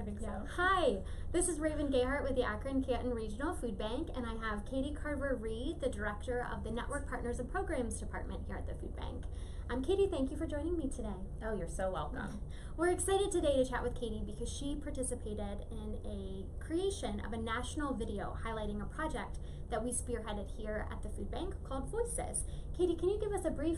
I think so. Hi, this is Raven Gayhart with the Akron-Canton Regional Food Bank, and I have Katie Carver-Reed, the Director of the Network Partners and Programs Department here at the Food Bank. Katie, thank you for joining me today. Oh, you're so welcome. We're excited today to chat with Katie because she participated in a creation of a national video highlighting a project that we spearheaded here at the Food Bank called Voices. Katie, can you give us a brief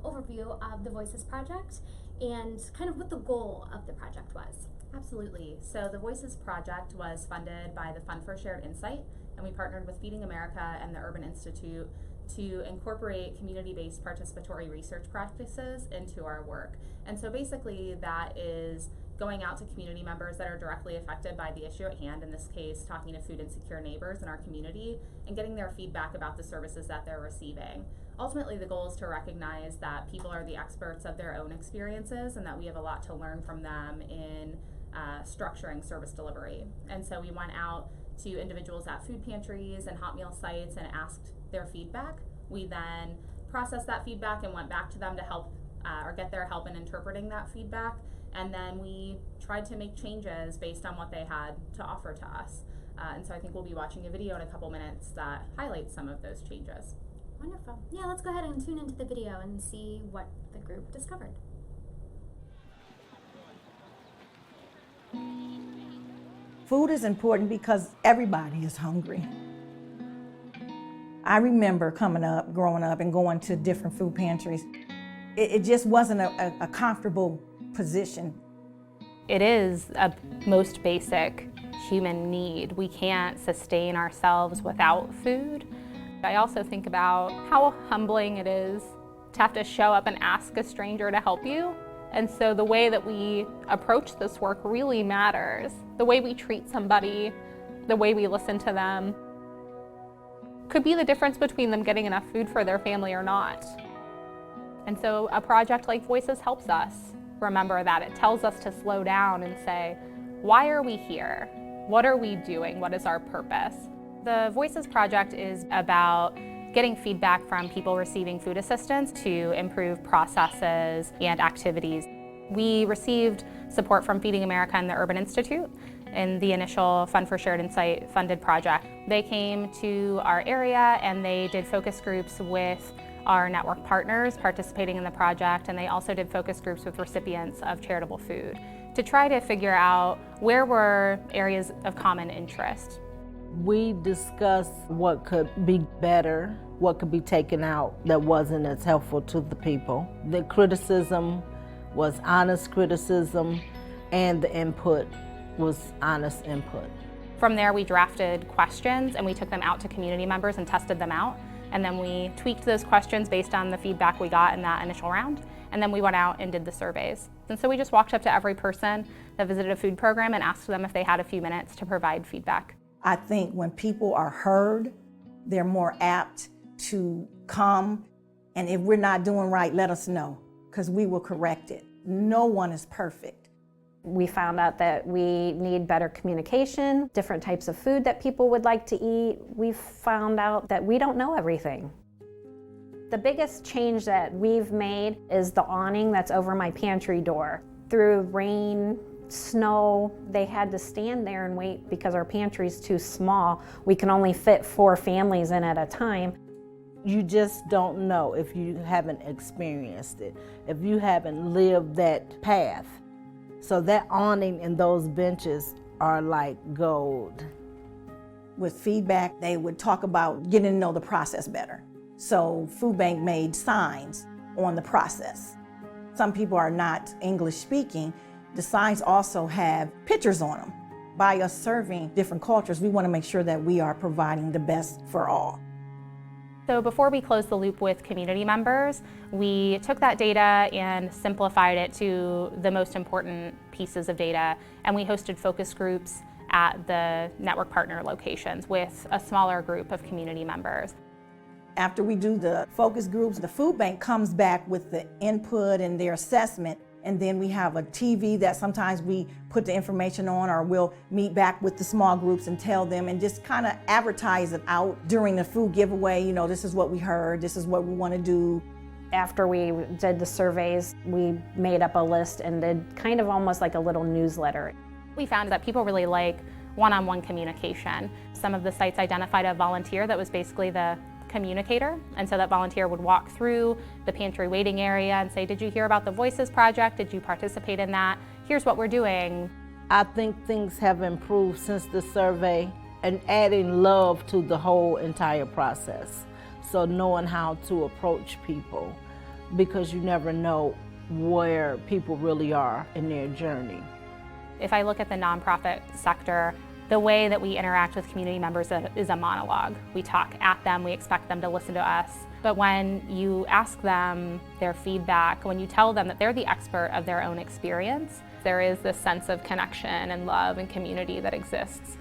overview of the Voices project and kind of what the goal of the project was? Absolutely. So the Voices project was funded by the Fund for Shared Insight, and we partnered with Feeding America and the Urban Institute to incorporate community-based participatory research practices into our work. And so basically that is going out to community members that are directly affected by the issue at hand, in this case talking to food insecure neighbors in our community and getting their feedback about the services that they're receiving. Ultimately, the goal is to recognize that people are the experts of their own experiences and that we have a lot to learn from them in structuring service delivery. And so we went out to individuals at food pantries and hot meal sites and asked their feedback. We then processed that feedback and went back to them to help or get their help in interpreting that feedback. And then we tried to make changes based on what they had to offer to us. And so I think we'll be watching a video in a couple minutes that highlights some of those changes. Wonderful. Yeah, let's go ahead and tune into the video and see what the group discovered. Food is important because everybody is hungry. I remember growing up and going to different food pantries. It just wasn't a comfortable position. It is a most basic human need. We can't sustain ourselves without food. I also think about how humbling it is to have to show up and ask a stranger to help you. And so the way that we approach this work really matters. The way we treat somebody, the way we listen to them, could be the difference between them getting enough food for their family or not. And so a project like Voices helps us remember that. It tells us to slow down and say, why are we here? What are we doing? What is our purpose? The Voices project is about getting feedback from people receiving food assistance to improve processes and activities. We received support from Feeding America and the Urban Institute in the initial Fund for Shared Insight funded project. They came to our area and they did focus groups with our network partners participating in the project, and they also did focus groups with recipients of charitable food to try to figure out where were areas of common interest. We discussed what could be better, what could be taken out that wasn't as helpful to the people. The criticism was honest criticism, and the input was honest input. From there, we drafted questions and we took them out to community members and tested them out. And then we tweaked those questions based on the feedback we got in that initial round. And then we went out and did the surveys. And so we just walked up to every person that visited a food program and asked them if they had a few minutes to provide feedback. I think when people are heard, they're more apt to come, and if we're not doing right, let us know, because we will correct it. No one is perfect. We found out that we need better communication, different types of food that people would like to eat. We found out that we don't know everything. The biggest change that we've made is the awning that's over my pantry door. Through rain, snow, they had to stand there and wait because our pantry's too small. We can only fit 4 families in at a time. You just don't know if you haven't experienced it, if you haven't lived that path. So that awning and those benches are like gold. With feedback, they would talk about getting to know the process better. So Food Bank made signs on the process. Some people are not English speaking. The signs also have pictures on them. By us serving different cultures, we want to make sure that we are providing the best for all. So before we closed the loop with community members, we took that data and simplified it to the most important pieces of data, and we hosted focus groups at the network partner locations with a smaller group of community members. After we do the focus groups, the food bank comes back with the input and their assessment, and then we have a TV that sometimes we put the information on, or we'll meet back with the small groups and tell them and just kind of advertise it out during the food giveaway. You know, this is what we heard, this is what we want to do. After we did the surveys, we made up a list and did kind of almost like a little newsletter. We found that people really like one-on-one communication. Some of the sites identified a volunteer that was basically the communicator, and so that volunteer would walk through the pantry waiting area and say, did you hear about the Voices Project? Did you participate in that? Here's what we're doing. I think things have improved since the survey and adding love to the whole entire process. So knowing how to approach people, because you never know where people really are in their journey. If I look at the nonprofit sector, the way that we interact with community members is a monologue. We talk at them, we expect them to listen to us. But when you ask them their feedback, when you tell them that they're the expert of their own experience, there is this sense of connection and love and community that exists.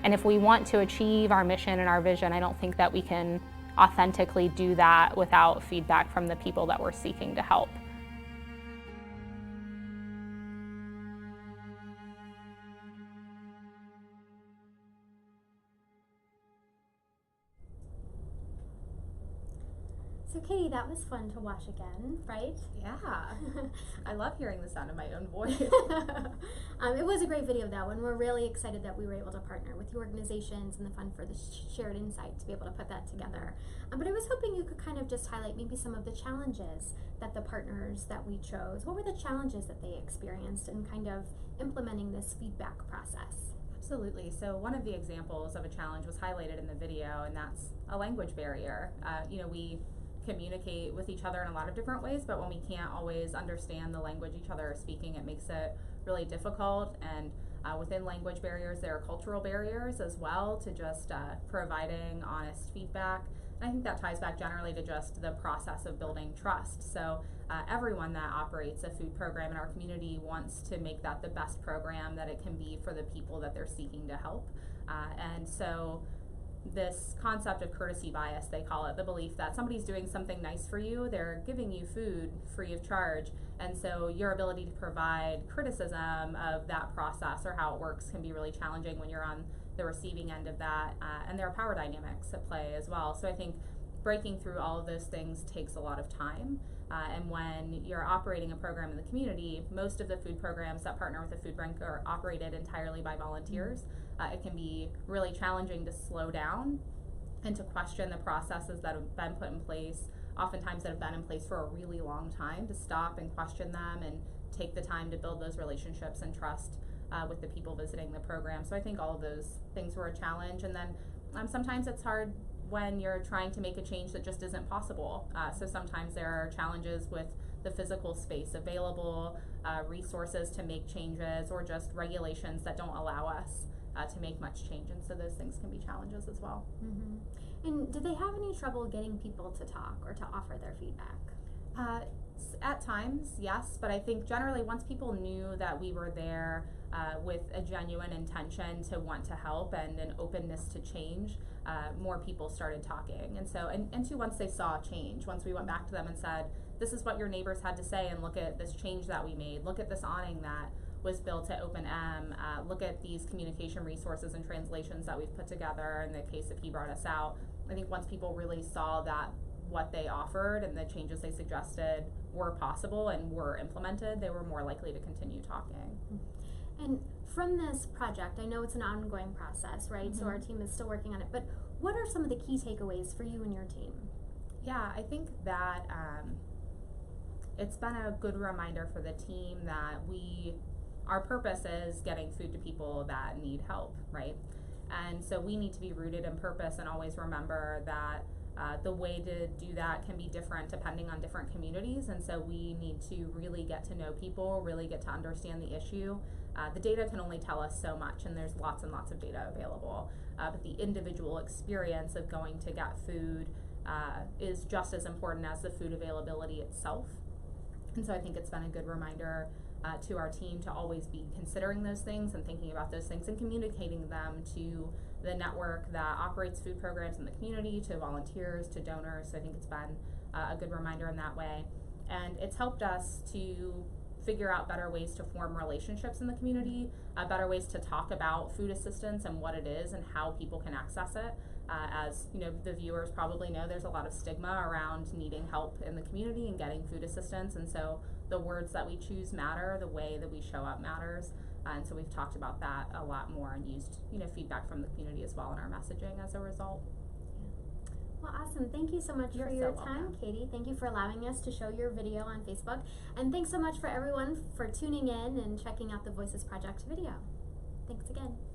And if we want to achieve our mission and our vision, I don't think that we can authentically do that without feedback from the people that we're seeking to help. So Katie, that was fun to watch again, right? Yeah, I love hearing the sound of my own voice. It was a great video though, and we're really excited that we were able to partner with the organizations and the Fund for the Shared Insight to be able to put that together. But I was hoping you could kind of just highlight maybe some of the challenges that the partners that we chose, what were the challenges that they experienced in kind of implementing this feedback process? Absolutely. So one of the examples of a challenge was highlighted in the video, and that's a language barrier. We communicate with each other in a lot of different ways, but when we can't always understand the language each other is speaking, it makes it really difficult. And within language barriers, there are cultural barriers as well to just providing honest feedback. And I think that ties back generally to just the process of building trust. So everyone that operates a food program in our community wants to make that the best program that it can be for the people that they're seeking to help. And so this concept of courtesy bias, they call it, the belief that somebody's doing something nice for you, they're giving you food free of charge, and so your ability to provide criticism of that process or how it works can be really challenging when you're on the receiving end of that, and there are power dynamics at play as well. So I think breaking through all of those things takes a lot of time, and when you're operating a program in the community, most of the food programs that partner with a food bank are operated entirely by volunteers. It can be really challenging to slow down and to question the processes that have been put in place, oftentimes that have been in place for a really long time, to stop and question them and take the time to build those relationships and trust with the people visiting the program. So I think all of those things were a challenge. And then sometimes it's hard when you're trying to make a change that just isn't possible. So sometimes there are challenges with the physical space available, resources to make changes, or just regulations that don't allow us to make much change, and so those things can be challenges as well. Mm-hmm. And did they have any trouble getting people to talk or to offer their feedback? At times, yes, but I think generally once people knew that we were there with a genuine intention to want to help and an openness to change, more people started talking. And so, and two, once they saw change, once we went back to them and said, this is what your neighbors had to say, and look at this change that we made, look at this awning that was built at Open M, look at these communication resources and translations that we've put together in the case that he brought us out. I think once people really saw that what they offered and the changes they suggested were possible and were implemented, they were more likely to continue talking. And from this project, I know it's an ongoing process, right? Mm-hmm. So our team is still working on it, but what are some of the key takeaways for you and your team? Yeah, I think that it's been a good reminder for the team that our purpose is getting food to people that need help, right? And so we need to be rooted in purpose and always remember that the way to do that can be different depending on different communities, and so we need to really get to know people, really get to understand the issue. The data can only tell us so much, and there's lots and lots of data available, but the individual experience of going to get food is just as important as the food availability itself. And so I think it's been a good reminder to our team to always be considering those things and thinking about those things and communicating them to the network that operates food programs in the community, to volunteers, to donors. So I think it's been a good reminder in that way. And it's helped us to figure out better ways to form relationships in the community, better ways to talk about food assistance and what it is and how people can access it. As you know, the viewers probably know, there's a lot of stigma around needing help in the community and getting food assistance, and so the words that we choose matter, the way that we show up matters. And so we've talked about that a lot more and used, feedback from the community as well in our messaging as a result. Well, awesome. Thank you so much You're for your so time, welcome. Katie. Thank you for allowing us to show your video on Facebook. And thanks so much for everyone for tuning in and checking out the Voices Project video. Thanks again.